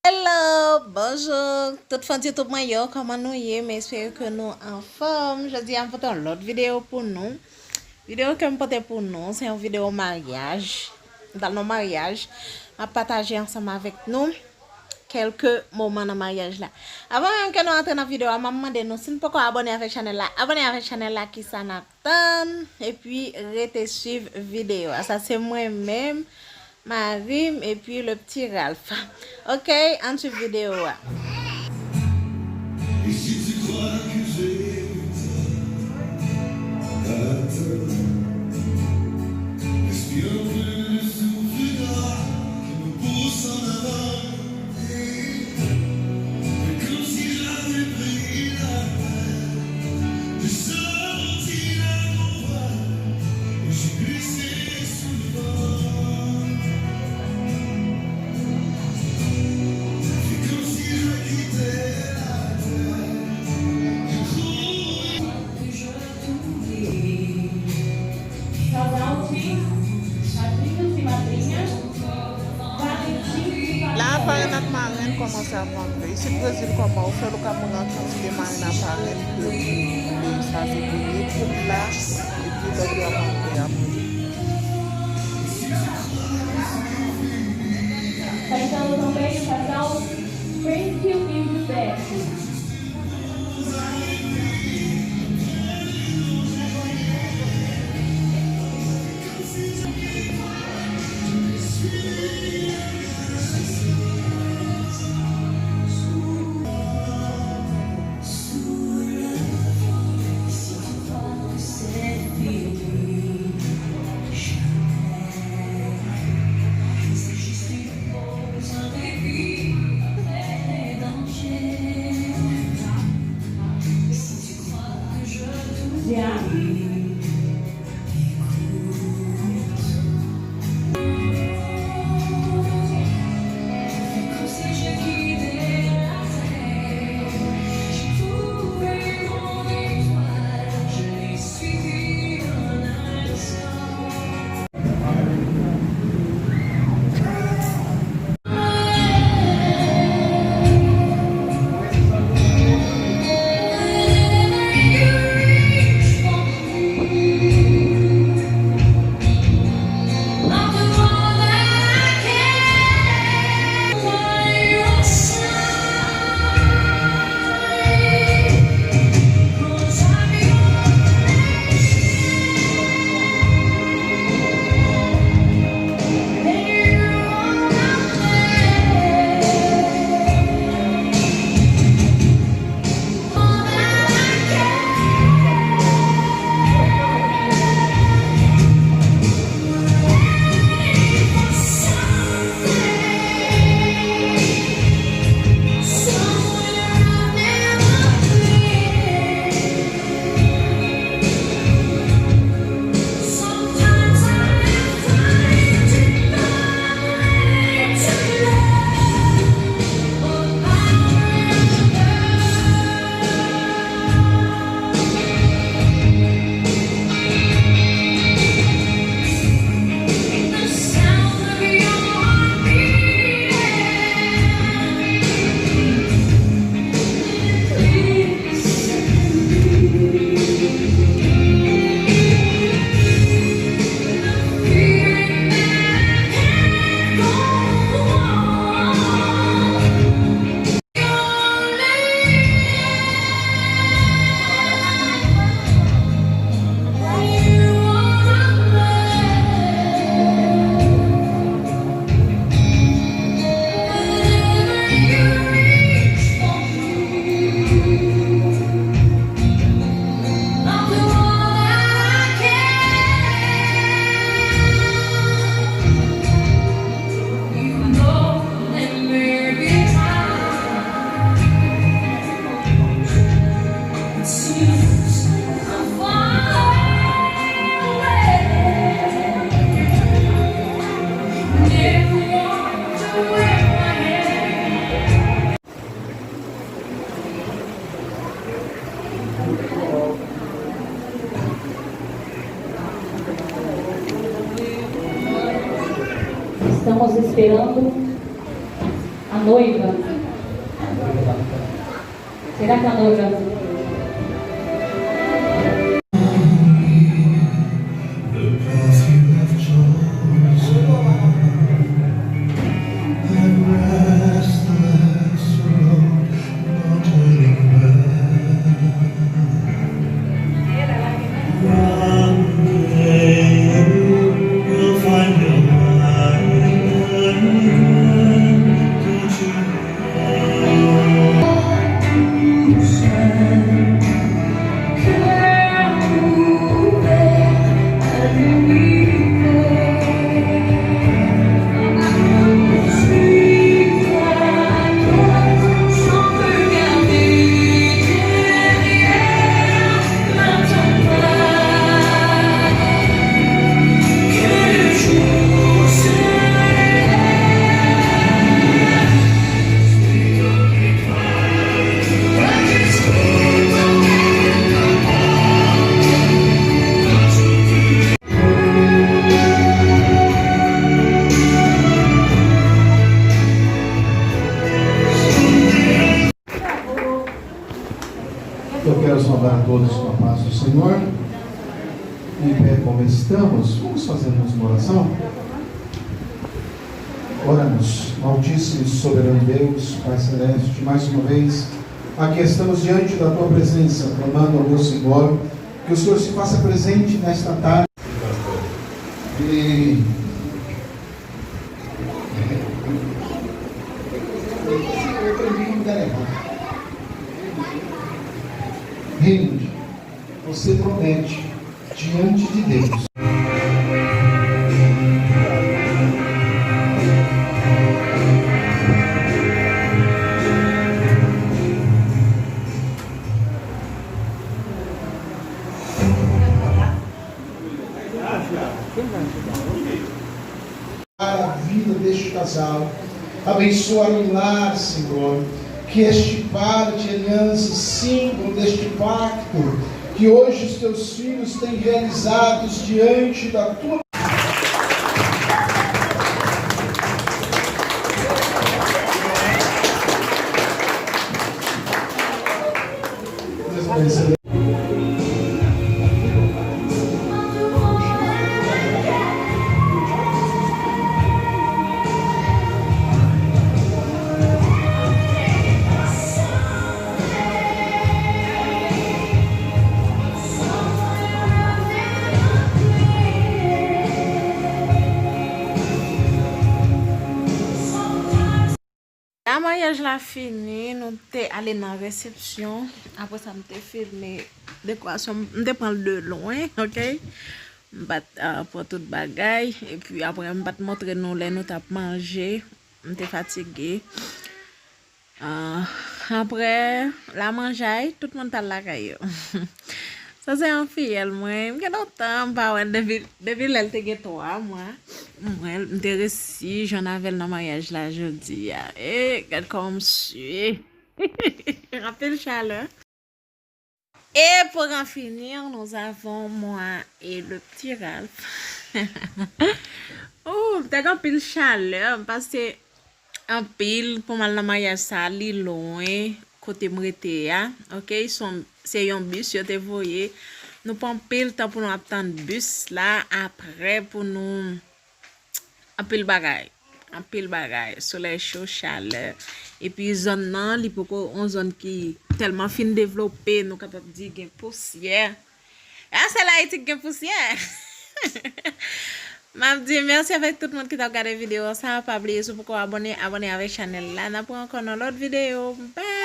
Hello, bonjour, tout fan YouTube moi, comment nous y est, mais j'espère que nous en forme. Je dis en fait une autre vidéo pour nous. Vidéo que je porte pour nous, c'est une vidéo mariage. Dans nos mariages, à partager ensemble avec nous quelques moments de mariage là. Avant même que nous entrions dans la vidéo, je me demande nous si nous pouvons abonner à la chaîne là, abonner à la chaîne là qui s'en attend et puis rester suivre vidéo. Ça c'est moi-même. Marim et puis le petit Ralph. Ok, en suivant vidéo. Et si tu crois que j'ai respire un peu le souffle d'or qui me pousse en avant. Et comme si j'avais pris la peine de sortir la combat et j'ai glissé sous le vent. La farine ak marine commence à vendre. Ici au Brésil, comment on fait le cameroun quantité de marine à farine que ça c'est pour les groupes là et puis le diamant après. Está entrando também o casal Springfield e José. Estamos esperando a noiva. noiva? Será que a noiva... Eu quero saudar a todos com a paz do Senhor. Em pé como estamos, vamos fazer uma oração? Oramos. Altíssimo e soberano Deus, Pai Celeste, mais uma vez, aqui estamos diante da Tua presença, clamando ao meu Senhor, que o Senhor se faça presente nesta tarde. E... Rende, você promete diante de Deus. A vida deste casal, abençoar o lar, Senhor. Que este par de aliança, símbolo deste pacto, que hoje os teus filhos têm realizados diante da tua. La mariage la fini, nous t'es allé dans la réception. Après ça, nous t'es filmé décoration. Nous t'es prendre de loin, ok? Pour toute bagaille. Et puis après, nous te montrer nous les nous t'as mangé. Nous t'es fatigué. Après la mangeaille, tout le monde t'a la caillou. Ça c'est un fille, moi. Je longtemps pas depuis elle te get toi moi. Moi, m'intéresse j'en avais le mariage là jeudi. Et regarde comme suis. Rappelle chaleur. Et pour en finir, nous avons moi et le petit Ralph. Oh, t'as un pile chaleur parce que un pile pour mal le mariage ça li loin côté m'rete OK, c'est un bus yo te voyé. Nous prend pile temps pour nous attendre bus là après pour nous un pile bagaille, soleil chaud, chaleur. Et puis zone nan li poko on zone qui tellement fin développée, nous capable dire gain poussière. Ah c'est là il gain poussière. M'a dit merci avec tout le monde qui t'a regardé la vidéo. Ça pas oublier pour abonner avec la chaîne là. N'a pas encore dans l'autre vidéo. Bye.